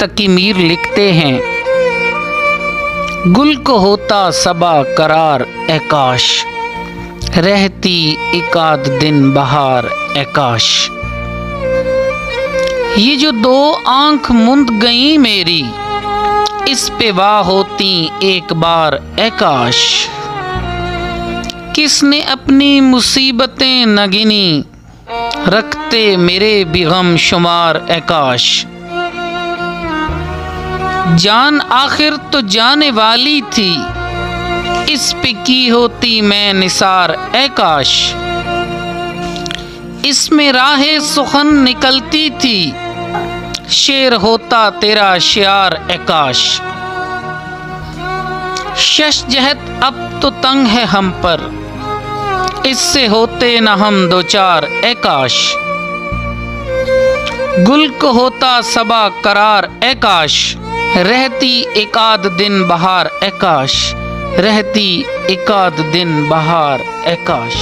तकी मीर लिखते हैं, गुल को होता सबा करार आकाश, रहती एकाद दिन बहार आकाश। ये जो दो आंख मुंद गई मेरी, इस पे वाह होती एक बार आकाश। किसने अपनी मुसीबतें न गिनी, रखते मेरे भी गम शुमार आकाश। जान आखिर तो जाने वाली थी, इस पे की होती मैं निसार आकाश। इसमें राहे सुखन निकलती थी, शेर होता तेरा शियार आकाश। शश जहत अब तो तंग है हम पर, इससे होते न हम दो चार आकाश। गुल को होता सबा करार आकाश, रहती एकाद दिन बहार आकाश, रहती एकाद दिन बहार आकाश।